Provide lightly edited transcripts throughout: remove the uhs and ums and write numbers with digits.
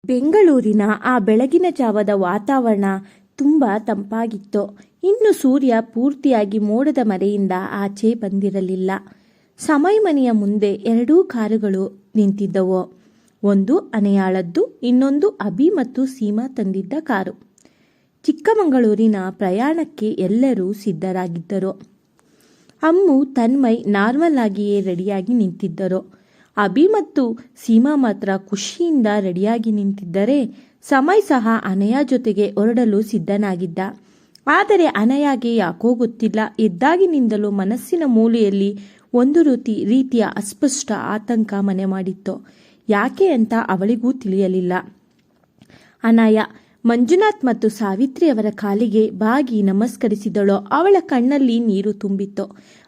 ಬೆಂಗಳೂರಿನ ಆ ಬೆಳಗಿನ ಜಾವದ ವಾತಾವರಣ ತುಂಬ ತಂಪಾಗಿತ್ತು. ಇನ್ನು ಸೂರ್ಯ ಪೂರ್ತಿಯಾಗಿ ಮೋಡದ ಮರೆಯಿಂದ ಆಚೆ ಬಂದಿರಲಿಲ್ಲ. ಸಮಯ್ ಮನೆಯ ಮುಂದೆ ಎರಡೂ ಕಾರುಗಳು ನಿಂತಿದ್ದವು. ಒಂದು ಅನೆಯಾಳದ್ದು, ಇನ್ನೊಂದು ಅಭಿ ಮತ್ತು ಸೀಮಾ ತಂದಿದ್ದ ಕಾರು. ಚಿಕ್ಕಮಗಳೂರಿನ ಪ್ರಯಾಣಕ್ಕೆ ಎಲ್ಲರೂ ಸಿದ್ಧರಾಗಿದ್ದರು. ಅಮ್ಮು, ತನ್ಮಯ್ ನಾರ್ಮಲ್ ಆಗಿಯೇ ರೆಡಿಯಾಗಿ ನಿಂತಿದ್ದರು. ಅಭಿ ಮತ್ತು ಸೀಮಾ ಮಾತ್ರ ಖುಷಿಯಿಂದ ರೆಡಿಯಾಗಿ ನಿಂತಿದ್ದರೆ, ಸಮಯ್ ಸಹ ಅನಯ ಜೊತೆಗೆ ಹೊರಡಲು ಸಿದ್ಧನಾಗಿದ್ದ. ಆದರೆ ಅನಯಾಗೆ ಯಾಕೋ ಗೊತ್ತಿಲ್ಲ, ಎದ್ದಾಗಿನಿಂದಲೂ ಮನಸ್ಸಿನ ಮೂಲೆಯಲ್ಲಿ ಒಂದು ರೀತಿಯ ಅಸ್ಪಷ್ಟ ಆತಂಕ ಮನೆ ಮಾಡಿತ್ತು. ಯಾಕೆ ಅಂತ ಅವಳಿಗೂ ತಿಳಿಯಲಿಲ್ಲ. ಅನಯ ಮಂಜುನಾಥ್ ಮತ್ತು ಸಾವಿತ್ರಿ ಅವರ ಕಾಲಿಗೆ ಬಾಗಿ ನಮಸ್ಕರಿಸಿದಳು. ಅವಳ ಕಣ್ಣಲ್ಲಿ ನೀರು ತುಂಬಿತ್ತು.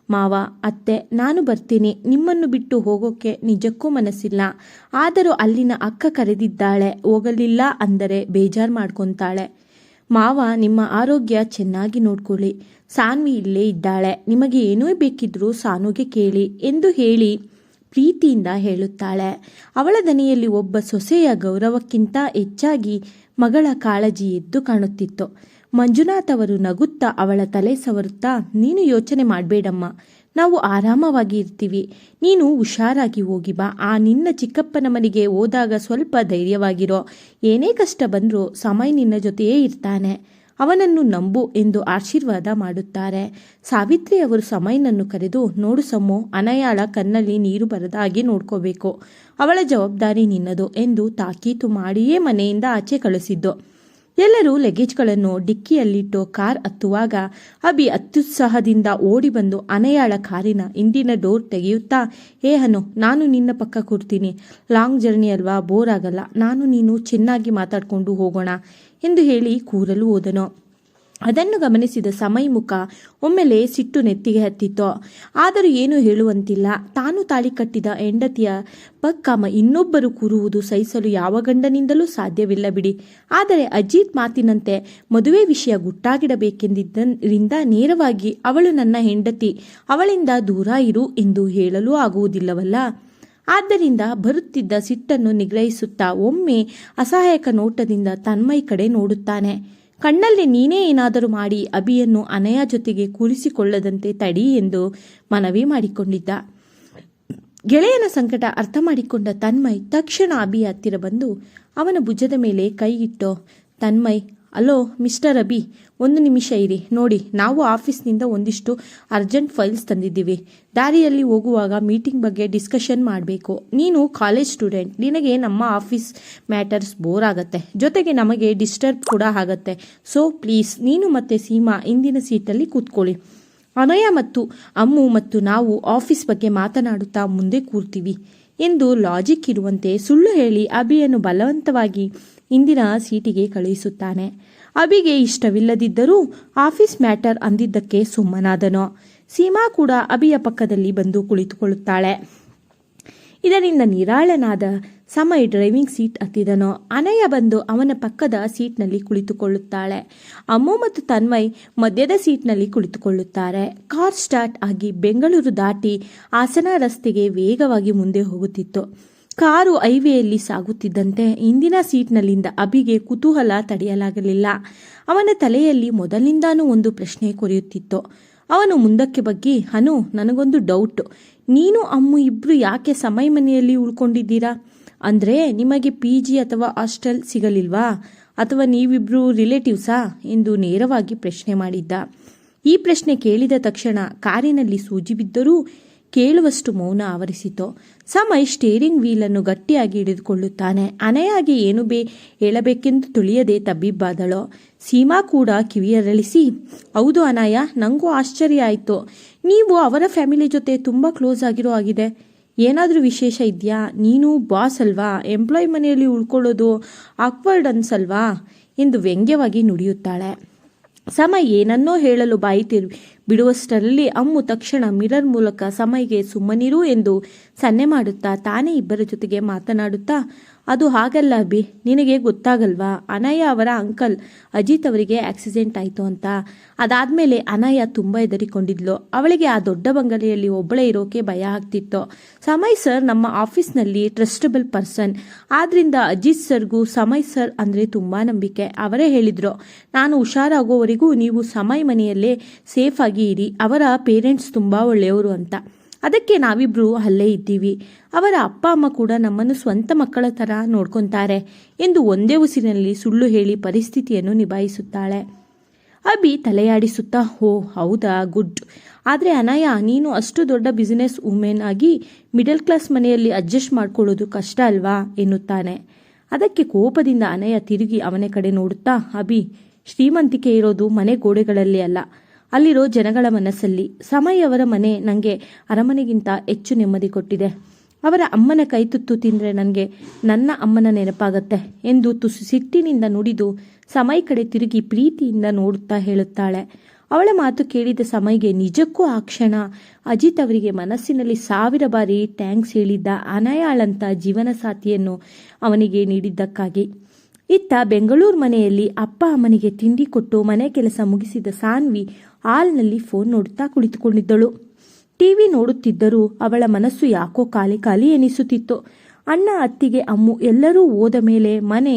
ಮಾವ, ಅತ್ತೆ, ನಾನು ಬರ್ತೀನಿ. ನಿಮ್ಮನ್ನು ಬಿಟ್ಟು ಹೋಗೋಕೆ ನಿಜಕ್ಕೂ ಮನಸ್ಸಿಲ್ಲ. ಆದರೂ ಅಲ್ಲಿನ ಅಕ್ಕ ಕರೆದಿದ್ದಾಳೆ, ಹೋಗಲಿಲ್ಲ ಅಂದರೆ ಬೇಜಾರು ಮಾಡ್ಕೊತಾಳೆ. ಮಾವ, ನಿಮ್ಮ ಆರೋಗ್ಯ ಚೆನ್ನಾಗಿ ನೋಡ್ಕೊಳ್ಳಿ. ಸಾನ್ವಿ ಇಲ್ಲೇ ಇದ್ದಾಳೆ. ನಿಮಗೆ ಏನೂ ಬೇಕಿದ್ರೂ ಸಾನುಗೆ ಕೇಳಿ ಎಂದು ಹೇಳಿ ಪ್ರೀತಿಯಿಂದ ಹೇಳುತ್ತಾಳೆ. ಅವಳ ದನಿಯಲ್ಲಿ ಒಬ್ಬ ಸೊಸೆಯ ಗೌರವಕ್ಕಿಂತ ಹೆಚ್ಚಾಗಿ ಮಗಳ ಕಾಳಜಿ ಎದ್ದು ಕಾಣುತ್ತಿತ್ತು. ಮಂಜುನಾಥ್ ಅವರು ನಗುತ್ತಾ ಅವಳ ತಲೆ ಸವರುತ್ತಾ, ನೀನು ಯೋಚನೆ ಮಾಡಬೇಡಮ್ಮ, ನಾವು ಆರಾಮವಾಗಿ ಇರ್ತೀವಿ. ನೀನು ಹುಷಾರಾಗಿ ಹೋಗಿ ಬಾ. ಆ ನಿನ್ನ ಚಿಕ್ಕಪ್ಪನ ಮನೆಗೆ ಹೋದಾಗ ಸ್ವಲ್ಪ ಧೈರ್ಯವಾಗಿರೋ. ಏನೇ ಕಷ್ಟ ಬಂದರೂ ಸಮಯ್ ನಿನ್ನ ಜೊತೆಯೇ ಇರ್ತಾನೆ. ಅವನನ್ನು ನಂಬು ಎಂದು ಆಶೀರ್ವಾದ ಮಾಡುತ್ತಾರೆ. ಸಾವಿತ್ರಿ ಅವರು ಸಮಯ್ನನ್ನು ಕರೆದು, ನೋಡು ಸಮ್ಮು, ಅನಯಾಳ ಕಣ್ಣಲ್ಲಿ ನೀರು ಬರದ ಹಾಗೆ ನೋಡ್ಕೋಬೇಕು. ಅವಳ ಜವಾಬ್ದಾರಿ ನಿನ್ನದು ಎಂದು ತಾಕೀತು ಮಾಡಿಯೇ ಮನೆಯಿಂದ ಆಚೆ ಕಳಿಸಿದ್ದು. ಎಲ್ಲರೂ ಲಗೇಜ್ಗಳನ್ನು ಡಿಕ್ಕಿಯಲ್ಲಿಟ್ಟು ಕಾರ್ ಹತ್ತುವಾಗ ಅಭಿ ಅತ್ಯುತ್ಸಾಹದಿಂದ ಓಡಿ ಬಂದು ಅನಯಾಳ ಕಾರಿನ ಹಿಂದಿನ ಡೋರ್ ತೆಗೆಯುತ್ತಾ, ಅನು, ನಾನು ನಿನ್ನ ಪಕ್ಕ ಕೂರ್ತೀನಿ. ಲಾಂಗ್ ಜರ್ನಿ ಅಲ್ವಾ, ಬೋರ್ ಆಗಲ್ಲ. ನಾನು ನೀನು ಚೆನ್ನಾಗಿ ಮಾತಾಡಿಕೊಂಡು ಹೋಗೋಣ ಎಂದು ಹೇಳಿ ಕೂರಲು ಹೋದನು. ಅದನ್ನು ಗಮನಿಸಿದ ಸಮಯ್ ಮುಖ ಒಮ್ಮೆಲೆ ಸಿಟ್ಟು ನೆತ್ತಿಗೆ ಹತ್ತಿತ್ತು. ಆದರೂ ಏನೂ ಹೇಳುವಂತಿಲ್ಲ. ತಾನು ತಾಳಿ ಕಟ್ಟಿದ ಹೆಂಡತಿಯ ಪಕ್ಕ ಇನ್ನೊಬ್ಬರು ಕೂರುವುದು ಸಹಿಸಲು ಯಾವ ಗಂಡನಿಂದಲೂ ಸಾಧ್ಯವಿಲ್ಲ ಬಿಡಿ. ಆದರೆ ಅಜಿತ್ ಮಾತಿನಂತೆ ಮದುವೆ ವಿಷಯ ಗುಟ್ಟಾಗಿಡಬೇಕೆಂದಿದ್ದರಿಂದ ನೇರವಾಗಿ ಅವಳು ನನ್ನ ಹೆಂಡತಿ, ಅವಳಿಂದ ದೂರ ಇರು ಎಂದು ಹೇಳಲು ಆಗುವುದಿಲ್ಲವಲ್ಲ. ಆದ್ದರಿಂದ ಬರುತ್ತಿದ್ದ ಸಿಟ್ಟನ್ನು ನಿಗ್ರಹಿಸುತ್ತಾ ಒಮ್ಮೆ ಅಸಹಾಯಕ ನೋಟದಿಂದ ತನ್ಮಯ್ ಕಡೆ ನೋಡುತ್ತಾನೆ. ಕಣ್ಣಲ್ಲಿ ನೀನೇ ಏನಾದರೂ ಮಾಡಿ ಅಭಿಯನ್ನು ಅನಯ ಜೊತೆಗೆ ಕೂರಿಸಿಕೊಳ್ಳದಂತೆ ತಡಿ ಎಂದು ಮನವಿ ಮಾಡಿಕೊಂಡಿದ್ದ. ಗೆಳೆಯನ ಸಂಕಟ ಅರ್ಥ ಮಾಡಿಕೊಂಡ ತನ್ಮಯ್ ತಕ್ಷಣ ಅಭಿಯ ಹತ್ತಿರ ಬಂದು ಅವನ ಭುಜದ ಮೇಲೆ ಕೈ ಇಟ್ಟು, ತನ್ಮಯ್, ಅಲೋ ಮಿಸ್ಟರ್ ಅಭಿ, ಒಂದು ನಿಮಿಷ ಇರಿ. ನೋಡಿ, ನಾವು ಆಫೀಸ್ನಿಂದ ಒಂದಿಷ್ಟು ಅರ್ಜೆಂಟ್ ಫೈಲ್ಸ್ ತಂದಿದ್ದೀವಿ. ದಾರಿಯಲ್ಲಿ ಹೋಗುವಾಗ ಮೀಟಿಂಗ್ ಬಗ್ಗೆ ಡಿಸ್ಕಷನ್ ಮಾಡಬೇಕು. ನೀನು ಕಾಲೇಜ್ ಸ್ಟೂಡೆಂಟ್, ನಿನಗೆ ನಮ್ಮ ಆಫೀಸ್ ಮ್ಯಾಟರ್ಸ್ ಬೋರ್ ಆಗುತ್ತೆ, ಜೊತೆಗೆ ನಮಗೆ ಡಿಸ್ಟರ್ಬ್ ಕೂಡ ಆಗುತ್ತೆ. ಸೊ ಪ್ಲೀಸ್, ನೀನು ಮತ್ತು ಸೀಮಾ ಹಿಂದಿನ ಸೀಟಲ್ಲಿ ಕೂತ್ಕೊಳ್ಳಿ. ಅನಯ ಮತ್ತು ಅಮ್ಮು ಮತ್ತು ನಾವು ಆಫೀಸ್ ಬಗ್ಗೆ ಮಾತನಾಡುತ್ತಾ ಮುಂದೆ ಕೂರ್ತೀವಿ ಎಂದು ಲಾಜಿಕ್ ಇರುವಂತೆ ಸುಳ್ಳು ಹೇಳಿ ಅಭಿಯನ್ನು ಬಲವಂತವಾಗಿ ಇಂದಿನ ಸೀಟಿಗೆ ಕಳುಹಿಸುತ್ತಾನೆ. ಅಭಿಗೆ ಇಷ್ಟವಿಲ್ಲದಿದ್ದರೂ ಆಫೀಸ್ ಮ್ಯಾಟರ್ ಅಂದಿದ್ದಕ್ಕೆ ಸುಮ್ಮನಾದನು. ಸೀಮಾ ಕೂಡ ಅಭಿಯ ಪಕ್ಕದಲ್ಲಿ ಬಂದು ಕುಳಿತುಕೊಳ್ಳುತ್ತಾಳೆ. ಇದರಿಂದ ನಿರಾಳನಾದ ಸಮಯ್ ಡ್ರೈವಿಂಗ್ ಸೀಟ್ ಹತ್ತಿದನು. ಅನಯ ಬಂದು ಅವನ ಪಕ್ಕದ ಸೀಟ್ನಲ್ಲಿ ಕುಳಿತುಕೊಳ್ಳುತ್ತಾಳೆ. ಅಮ್ಮು ಮತ್ತು ತನ್ಮಯ್ ಮಧ್ಯದ ಸೀಟ್ನಲ್ಲಿ ಕುಳಿತುಕೊಳ್ಳುತ್ತಾರೆ. ಕಾರ್ ಸ್ಟಾರ್ಟ್ ಆಗಿ ಬೆಂಗಳೂರು ದಾಟಿ ಹಾಸನ ರಸ್ತೆಗೆ ವೇಗವಾಗಿ ಮುಂದೆ ಹೋಗುತ್ತಿತ್ತು. ಕಾರು ಹೈವೇಯಲ್ಲಿ ಸಾಗುತ್ತಿದ್ದಂತೆ ಹಿಂದಿನ ಸೀಟ್ನಲ್ಲಿಂದ ಅಭಿಗೆ ಕುತೂಹಲ ತಡೆಯಲಾಗಲಿಲ್ಲ. ಅವನ ತಲೆಯಲ್ಲಿ ಮೊದಲಿಂದಾನೂ ಒಂದು ಪ್ರಶ್ನೆ ಕೊರೆಯುತ್ತಿತ್ತು. ಅವನು ಮುಂದಕ್ಕೆ ಬಗ್ಗಿ, ಅನು, ನನಗೊಂದು ಡೌಟ್. ನೀನು ಅಮ್ಮು ಇಬ್ರು ಯಾಕೆ ಸಮಯ್ ಮನೆಯಲ್ಲಿ ಉಳ್ಕೊಂಡಿದ್ದೀರಾ? ಅಂದರೆ ನಿಮಗೆ PG ಅಥವಾ ಹಾಸ್ಟೆಲ್ ಸಿಗಲಿಲ್ವಾ? ಅಥವಾ ನೀವಿಬ್ರು ರಿಲೇಟಿವ್ಸಾ ಎಂದು ನೇರವಾಗಿ ಪ್ರಶ್ನೆ ಮಾಡಿದ್ದ. ಈ ಪ್ರಶ್ನೆ ಕೇಳಿದ ತಕ್ಷಣ ಕಾರಿನಲ್ಲಿ ಸೂಜಿ ಬಿದ್ದರೂ ಕೇಳುವಷ್ಟು ಮೌನ ಆವರಿಸಿತು. ಸಮಯ್ ಸ್ಟೇರಿಂಗ್ ವೀಲನ್ನು ಗಟ್ಟಿಯಾಗಿ ಹಿಡಿದುಕೊಳ್ಳುತ್ತಾನೆ. ಅನಯಾಗಿ ಏನು ಹೇಳಬೇಕೆಂದು ತಿಳಿಯದೆ ತಬ್ಬಿಬ್ಬಾದಳು. ಸೀಮಾ ಕೂಡ ಕಿವಿಯರಳಿಸಿ, ಹೌದು ಅನಯ, ನನಗೂ ಆಶ್ಚರ್ಯ ಆಯಿತು. ನೀವು ಅವರ ಫ್ಯಾಮಿಲಿ ಜೊತೆ ತುಂಬ ಕ್ಲೋಸ್ ಆಗಿರೋ ಆಗಿದೆ. ಏನಾದರೂ ವಿಶೇಷ ಇದೆಯಾ? ನೀನು ಬಾಸ್ ಅಲ್ವಾ, ಎಂಪ್ಲಾಯ್ ಮನೆಯಲ್ಲಿ ಉಳ್ಕೊಳ್ಳೋದು ಆಕ್ವರ್ಡ್ ಅನ್ಸಲ್ವಾ ಎಂದು ವ್ಯಂಗ್ಯವಾಗಿ ನುಡಿಯುತ್ತಾಳೆ. ಸಮಯ್ ಏನನ್ನೋ ಹೇಳಲು ಬಾಯಿ ಬಿಡುವಷ್ಟರಲ್ಲಿ ಅಮ್ಮು ತಕ್ಷಣ ಮಿರರ್ ಮೂಲಕ ಸಮಯ್ಗೆ ಸುಮ್ಮನಿರು ಎಂದು ಸನ್ನೆ ಮಾಡುತ್ತಾ ತಾನೇ ಇಬ್ಬರ ಜೊತೆಗೆ ಮಾತನಾಡುತ್ತಾ, ಅದು ಹಾಗಲ್ಲ ಅಭಿ, ನಿನಗೆ ಗೊತ್ತಾಗಲ್ವಾ, ಅನಯ ಅವರ ಅಂಕಲ್ ಅಜಿತ್ ಅವರಿಗೆ ಆಕ್ಸಿಡೆಂಟ್ ಆಯಿತು ಅಂತ. ಅದಾದಮೇಲೆ ಅನಯ ತುಂಬ ಹೆದರಿಕೊಂಡಿದ್ಲು. ಅವಳಿಗೆ ಆ ದೊಡ್ಡ ಬಂಗಲೆಯಲ್ಲಿ ಒಬ್ಬಳೇ ಇರೋಕೆ ಭಯ ಆಗ್ತಿತ್ತು. ಸಮಯ್ ಸರ್ ನಮ್ಮ ಆಫೀಸ್ನಲ್ಲಿ ಟ್ರಸ್ಟಬಲ್ ಪರ್ಸನ್, ಆದ್ರಿಂದ ಅಜಿತ್ ಸರ್ಗೂ ಸಮಯ್ ಸರ್ ಅಂದರೆ ತುಂಬ ನಂಬಿಕೆ. ಅವರೇ ಹೇಳಿದ್ರು, ನಾನು ಹುಷಾರಾಗೋವರೆಗೂ ನೀವು ಸಮಯ್ ಮನೆಯಲ್ಲೇ ಸೇಫ್ ಆಗಿ ಇರಿ, ಅವರ ಪೇರೆಂಟ್ಸ್ ತುಂಬ ಒಳ್ಳೆಯವರು ಅಂತ. ಅದಕ್ಕೆ ನಾವಿಬ್ರು ಅಲ್ಲೇ ಇದ್ದೀವಿ. ಅವರ ಅಪ್ಪ ಅಮ್ಮ ಕೂಡ ನಮ್ಮನ್ನು ಸ್ವಂತ ಮಕ್ಕಳ ಥರ ನೋಡ್ಕೊತಾರೆ ಎಂದು ಒಂದೇ ಉಸಿರಿನಲ್ಲಿ ಸುಳ್ಳು ಹೇಳಿ ಪರಿಸ್ಥಿತಿಯನ್ನು ನಿಭಾಯಿಸುತ್ತಾಳೆ. ಅಭಿ ತಲೆಯಾಡಿಸುತ್ತಾ, ಓ ಹೌದಾ, ಗುಡ್. ಆದರೆ ಅನಯ, ನೀನು ಅಷ್ಟು ದೊಡ್ಡ ಬಿಸಿನೆಸ್ ವುಮೆನ್ ಆಗಿ ಮಿಡಲ್ ಕ್ಲಾಸ್ ಮನೆಯಲ್ಲಿ ಅಡ್ಜಸ್ಟ್ ಮಾಡ್ಕೊಳ್ಳೋದು ಕಷ್ಟ ಅಲ್ವಾ ಎನ್ನುತ್ತಾನೆ. ಅದಕ್ಕೆ ಕೋಪದಿಂದ ಅನಯ ತಿರುಗಿ ಅವನ ಕಡೆ ನೋಡುತ್ತಾ, ಅಭಿ, ಶ್ರೀಮಂತಿಕೆ ಇರೋದು ಮನೆ ಗೋಡೆಗಳಲ್ಲಿ ಅಲ್ಲ, ಅಲ್ಲಿರೋ ಜನಗಳ ಮನಸ್ಸಲ್ಲಿ. ಸಮಯ್ ಅವರ ಮನೆ ನನಗೆ ಅರಮನೆಗಿಂತ ಹೆಚ್ಚು ನೆಮ್ಮದಿ ಕೊಟ್ಟಿದೆ. ಅವರ ಅಮ್ಮನ ಕೈ ತುತ್ತು ತಿಂದರೆ ನನಗೆ ನನ್ನ ಅಮ್ಮನ ನೆನಪಾಗತ್ತೆ ಎಂದು ತುಸು ಸಿಟ್ಟಿನಿಂದ ನುಡಿದು ಸಮಯ್ ಕಡೆ ತಿರುಗಿ ಪ್ರೀತಿಯಿಂದ ನೋಡುತ್ತಾ ಹೇಳುತ್ತಾಳೆ. ಅವಳ ಮಾತು ಕೇಳಿದ ಸಮಯ್ಗೆ ನಿಜಕ್ಕೂ ಆ ಕ್ಷಣ ಅಜಿತ್ ಅವರಿಗೆ ಮನಸ್ಸಿನಲ್ಲಿ 1000 ಬಾರಿ ಥ್ಯಾಂಕ್ಸ್ ಹೇಳಿದ್ದ. ಅನಯಾಳಂತ ಜೀವನ ಸಾಥಿಯನ್ನು ಅವನಿಗೆ ನೀಡಿದ್ದಕ್ಕಾಗಿ. ಇತ್ತ ಬೆಂಗಳೂರು ಮನೆಯಲ್ಲಿ ಅಪ್ಪ ಅಮ್ಮನಿಗೆ ತಿಂಡಿ ಕೊಟ್ಟು ಮನೆ ಕೆಲಸ ಮುಗಿಸಿದ ಸಾನ್ವಿ ಹಾಲ್ನಲ್ಲಿ ಫೋನ್ ನೋಡುತ್ತಾ ಕುಳಿತುಕೊಂಡಿದ್ದಳು. ಟಿವಿ ನೋಡುತ್ತಿದ್ದರೂ ಅವಳ ಮನಸ್ಸು ಯಾಕೋ ಖಾಲಿ ಖಾಲಿ ಎನಿಸುತ್ತಿತ್ತು. ಅಣ್ಣ, ಅತ್ತಿಗೆ, ಅಮ್ಮು ಎಲ್ಲರೂ ಹೋದ ಮೇಲೆ ಮನೆ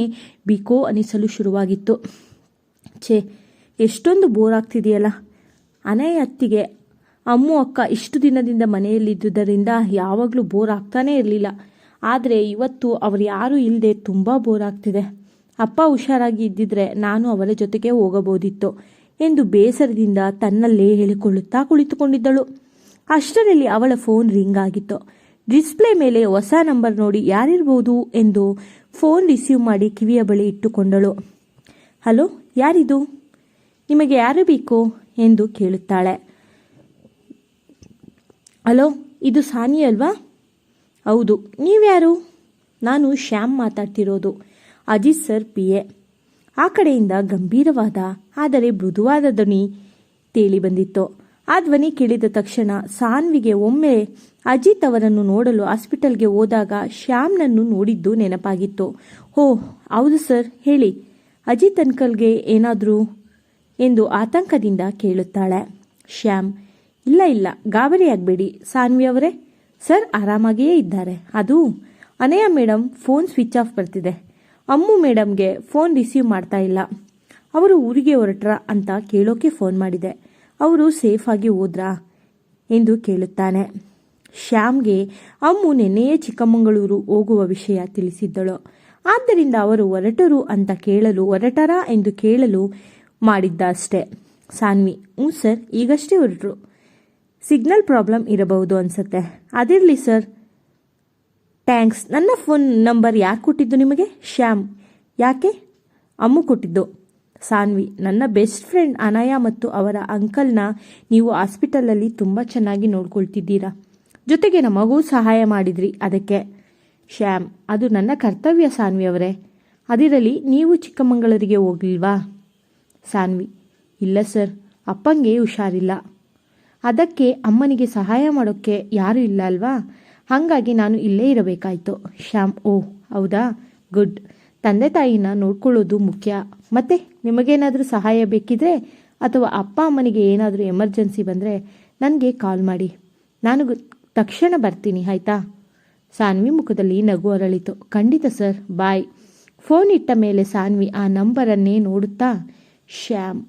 ಬಿಕೋ ಅನಿಸಲು ಶುರುವಾಗಿತ್ತು. ಛೇ, ಎಷ್ಟೊಂದು ಬೋರ್ ಆಗ್ತಿದೆಯಲ್ಲ. ಅನಯ ಅತ್ತಿಗೆ, ಅಮ್ಮು, ಅಕ್ಕ ಇಷ್ಟು ದಿನದಿಂದ ಮನೆಯಲ್ಲಿದ್ದುದರಿಂದ ಯಾವಾಗಲೂ ಬೋರ್ ಆಗ್ತಾನೇ ಇರಲಿಲ್ಲ. ಆದರೆ ಇವತ್ತು ಅವರು ಯಾರೂ ಇಲ್ಲದೆ ತುಂಬ ಬೋರ್ ಆಗ್ತಿದೆ. ಅಪ್ಪ ಹುಷಾರಾಗಿ ಇದ್ದಿದ್ರೆ ನಾನು ಅವರ ಜೊತೆಗೆ ಹೋಗಬಹುದಿತ್ತು ಎಂದು ಬೇಸರದಿಂದ ತನ್ನಲ್ಲೇ ಹೇಳಿಕೊಳ್ಳುತ್ತಾ ಕುಳಿತುಕೊಂಡಿದ್ದಳು. ಅಷ್ಟರಲ್ಲಿ ಅವಳ ಫೋನ್ ರಿಂಗ್ ಆಗಿತ್ತು. ಡಿಸ್ಪ್ಲೇ ಮೇಲೆ ಹೊಸ ನಂಬರ್ ನೋಡಿ ಯಾರಿರ್ಬೋದು ಎಂದು ಫೋನ್ ರಿಸೀವ್ ಮಾಡಿ ಕಿವಿಯ ಬಳಿ ಇಟ್ಟುಕೊಂಡಳು. ಹಲೋ, ಯಾರಿದು? ನಿಮಗೆ ಯಾರು ಬೇಕು ಎಂದು ಕೇಳುತ್ತಾಳೆ. ಹಲೋ, ಇದು ಸಾನಿ ಅಲ್ವಾ? ಹೌದು, ನೀವ್ಯಾರು? ನಾನು ಶ್ಯಾಮ್ ಮಾತಾಡ್ತಿರೋದು, ಅಜಿತ್ ಸರ್ PA. ಆ ಕಡೆಯಿಂದ ಗಂಭೀರವಾದ ಆದರೆ ಮೃದುವಾದ ಧ್ವನಿ ತೇಲಿ ಬಂದಿತ್ತು. ಆ ಧ್ವನಿ ಕೇಳಿದ ತಕ್ಷಣ ಸಾನ್ವಿಗೆ ಒಮ್ಮೆ ಅಜಿತ್ ಅವರನ್ನು ನೋಡಲು ಹಾಸ್ಪಿಟಲ್ಗೆ ಹೋದಾಗ ಶ್ಯಾಮ್ನನ್ನು ನೋಡಿದ್ದು ನೆನಪಾಗಿತ್ತು. ಓ ಹೌದು ಸರ್, ಹೇಳಿ, ಅಜಿತ್ ಅಂಕಲ್ಗೆ ಏನಾದರೂ ಎಂದು ಆತಂಕದಿಂದ ಕೇಳುತ್ತಾಳೆ. ಶ್ಯಾಮ್, ಇಲ್ಲ ಇಲ್ಲ, ಗಾಬರಿಯಾಗಬೇಡಿ ಸಾನ್ವಿ ಅವರೇ, ಸರ್ ಆರಾಮಾಗಿಯೇ ಇದ್ದಾರೆ. ಅದು Anaya madam phone switch off ಬರ್ತಿದೆ. ಅಮ್ಮು ಮೇಡಮ್ಗೆ ಫೋನ್ ರಿಸೀವ್ ಮಾಡ್ತಾ ಇಲ್ಲ. ಅವರು ಊರಿಗೆ ಹೊರಟ್ರ ಅಂತ ಕೇಳೋಕೆ ಫೋನ್ ಮಾಡಿದೆ. ಅವರು ಸೇಫಾಗಿ ಹೋದ್ರಾ ಎಂದು ಕೇಳುತ್ತಾನೆ. ಶ್ಯಾಮ್ಗೆ ಅಮ್ಮು ನೆನ್ನೆಯೇ ಚಿಕ್ಕಮಗಳೂರು ಹೋಗುವ ವಿಷಯ ತಿಳಿಸಿದ್ದಳು. ಆದ್ದರಿಂದ ಅವರು ಹೊರಟರು ಅಂತ ಕೇಳಲು, ಹೊರಟರಾ ಎಂದು ಕೇಳಲು ಮಾಡಿದ್ದ ಅಷ್ಟೇ. ಸಾನ್ವಿ, ಹ್ಞೂ ಸರ್, ಈಗಷ್ಟೇ ಹೊರಟರು. ಸಿಗ್ನಲ್ ಪ್ರಾಬ್ಲಮ್ ಇರಬಹುದು ಅನ್ಸುತ್ತೆ. ಅದಿರಲಿ ಸರ್, ಥ್ಯಾಂಕ್ಸ್. ನನ್ನ ಫೋನ್ ನಂಬರ್ ಯಾರು ಕೊಟ್ಟಿದ್ದು ನಿಮಗೆ? ಶ್ಯಾಮ್, ಯಾಕೆ? ಅಮ್ಮು ಕೊಟ್ಟಿದ್ದು. ಸಾನ್ವಿ, ನನ್ನ ಬೆಸ್ಟ್ ಫ್ರೆಂಡ್ ಅನಯ ಮತ್ತು ಅವರ ಅಂಕಲ್ನ ನೀವು ಹಾಸ್ಪಿಟಲಲ್ಲಿ ತುಂಬ ಚೆನ್ನಾಗಿ ನೋಡ್ಕೊಳ್ತಿದ್ದೀರಾ, ಜೊತೆಗೆ ನಮಗೂ ಸಹಾಯ ಮಾಡಿದ್ರಿ, ಅದಕ್ಕೆ. ಶ್ಯಾಮ್, ಅದು ನನ್ನ ಕರ್ತವ್ಯ ಸಾನ್ವಿ ಅವರೇ. ಅದಿರಲಿ, ನೀವು ಚಿಕ್ಕಮಗಳೂರಿಗೆ ಹೋಗ್ಲಿಲ್ವಾ? ಸಾನ್ವಿ, ಇಲ್ಲ ಸರ್, ಅಪ್ಪಂಗೆ ಹುಷಾರಿಲ್ಲ. ಅದಕ್ಕೆ ಅಮ್ಮನಿಗೆ ಸಹಾಯ ಮಾಡೋಕ್ಕೆ ಯಾರೂ ಇಲ್ಲ ಅಲ್ವಾ, ಹಾಗಾಗಿ ನಾನು ಇಲ್ಲೇ ಇರಬೇಕಾಯ್ತು. ಶ್ಯಾಮ್, ಓ ಹೌದಾ, ಗುಡ್. ತಂದೆ ತಾಯಿನ ನೋಡ್ಕೊಳ್ಳೋದು ಮುಖ್ಯ. ಮತ್ತೆ ನಿಮಗೇನಾದರೂ ಸಹಾಯ ಬೇಕಿದ್ರೆ ಅಥವಾ ಅಪ್ಪ ಅಮ್ಮನಿಗೆ ಏನಾದರೂ ಎಮರ್ಜೆನ್ಸಿ ಬಂದರೆ ನನಗೆ ಕಾಲ್ ಮಾಡಿ, ನಾನು ತಕ್ಷಣ ಬರ್ತೀನಿ, ಆಯಿತಾ? ಸಾನ್ವಿ ಮುಖದಲ್ಲಿ ನಗು ಅರಳಿತು. ಖಂಡಿತ ಸರ್, ಬಾಯ್. ಫೋನ್ ಇಟ್ಟ ಮೇಲೆ ಸಾನ್ವಿ ಆ ನಂಬರನ್ನೇ ನೋಡುತ್ತಾ, ಶ್ಯಾಮ್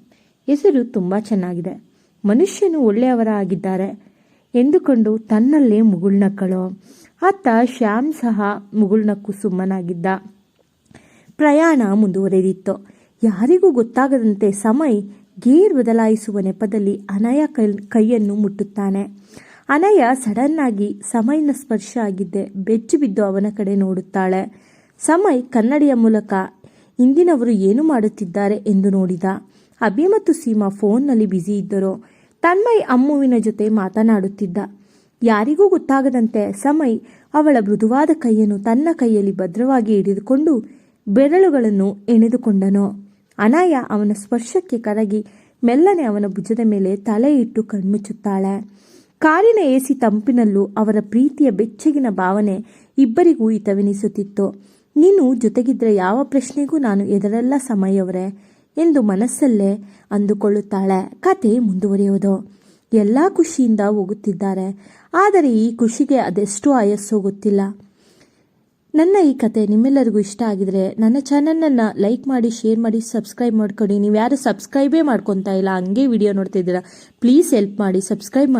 ಹೆಸರು ತುಂಬ ಚೆನ್ನಾಗಿದೆ, ಮನುಷ್ಯನು ಒಳ್ಳೆಯವರ ಆಗಿದ್ದಾರೆ ಎಂದುಕೊಂಡು ತನ್ನಲ್ಲೇ ಮುಗುಳ್ನಕ್ಕಳು. ಅತ್ತ ಶ್ಯಾಮ್ ಸಹ ಮುಗುಳ್ನಕ್ಕು ಸುಮ್ಮನಾಗಿದ್ದ. ಪ್ರಯಾಣ ಮುಂದುವರೆದಿತ್ತು. ಯಾರಿಗೂ ಗೊತ್ತಾಗದಂತೆ ಸಮಯ್ ಗೇರ್ ಬದಲಾಯಿಸುವ ನೆಪದಲ್ಲಿ ಅನಯ ಕೈಯನ್ನು ಮುಟ್ಟುತ್ತಾನೆ. ಅನಯ ಸಡನ್ನಾಗಿ ಸಮಯ್ನ ಸ್ಪರ್ಶ ಆಗಿದ್ದೆ ಬೆಚ್ಚು ಬಿದ್ದು ಅವನ ಕಡೆ ನೋಡುತ್ತಾಳೆ. ಸಮಯ್ ಕನ್ನಡಿಯ ಮೂಲಕ ಇಂದಿನವರು ಏನು ಮಾಡುತ್ತಿದ್ದಾರೆ ಎಂದು ನೋಡಿದ. ಅಭಿ ಮತ್ತು ಸೀಮಾ ಫೋನ್ನಲ್ಲಿ ಬ್ಯುಸಿ ಇದ್ದರು. ತನ್ಮಯ್ ಅಮ್ಮುವಿನ ಜೊತೆ ಮಾತನಾಡುತ್ತಿದ್ದ. ಯಾರಿಗೂ ಗೊತ್ತಾಗದಂತೆ ಸಮಯ್ ಅವಳ ಮೃದುವಾದ ಕೈಯನ್ನು ತನ್ನ ಕೈಯಲ್ಲಿ ಭದ್ರವಾಗಿ ಹಿಡಿದುಕೊಂಡು ಬೆರಳುಗಳನ್ನು ಎಣೆದುಕೊಂಡನು. ಅನಯ ಅವನ ಸ್ಪರ್ಶಕ್ಕೆ ಕರಗಿ ಮೆಲ್ಲನೆ ಅವನ ಭುಜದ ಮೇಲೆ ತಲೆ ಇಟ್ಟು ಕಣ್ಮುಚ್ಚುತ್ತಾಳೆ. ಕಾರಿನ ಎಸಿ ತಂಪಿನಲ್ಲೂ ಅವರ ಪ್ರೀತಿಯ ಬೆಚ್ಚಗಿನ ಭಾವನೆ ಇಬ್ಬರಿಗೂ ಹಿತವೆನಿಸುತ್ತಿತ್ತು. ನೀನು ಜೊತೆಗಿದ್ರೆ ಯಾವ ಪ್ರಶ್ನೆಗೂ ನಾನು ಎದರಲ್ಲ ಸಮಯವರೇ ಎಂದು ಮನಸ್ಸಲ್ಲೇ ಅಂದುಕೊಳ್ಳುತ್ತಾಳೆ. ಕತೆ ಮುಂದುವರಿಯೋದು. ಎಲ್ಲ ಖುಷಿಯಿಂದ ಹೋಗುತ್ತಿದ್ದಾರೆ. ಆದರೆ ಈ ಖುಷಿಗೆ ಅದೆಷ್ಟು ಆಯಸ್ಸೋ ಗೊತ್ತಿಲ್ಲ. ನನ್ನ ಈ ಕತೆ ನಿಮ್ಮೆಲ್ಲರಿಗೂ ಇಷ್ಟ ಆಗಿದ್ರೆ ನನ್ನ ಚಾನಲನ್ನು ಲೈಕ್ ಮಾಡಿ, ಶೇರ್ ಮಾಡಿ, ಸಬ್ಸ್ಕ್ರೈಬ್ ಮಾಡ್ಕೊಡಿ. ನೀವು ಯಾರು ಸಬ್ಸ್ಕ್ರೈಬೇ ಮಾಡ್ಕೊತಾ ಇಲ್ಲ, ಹಂಗೆ ವಿಡಿಯೋ ನೋಡ್ತಿದ್ದೀರಾ, ಪ್ಲೀಸ್ ಹೆಲ್ಪ್ ಮಾಡಿ, ಸಬ್ಸ್ಕ್ರೈಬ್ ಮಾಡಿ.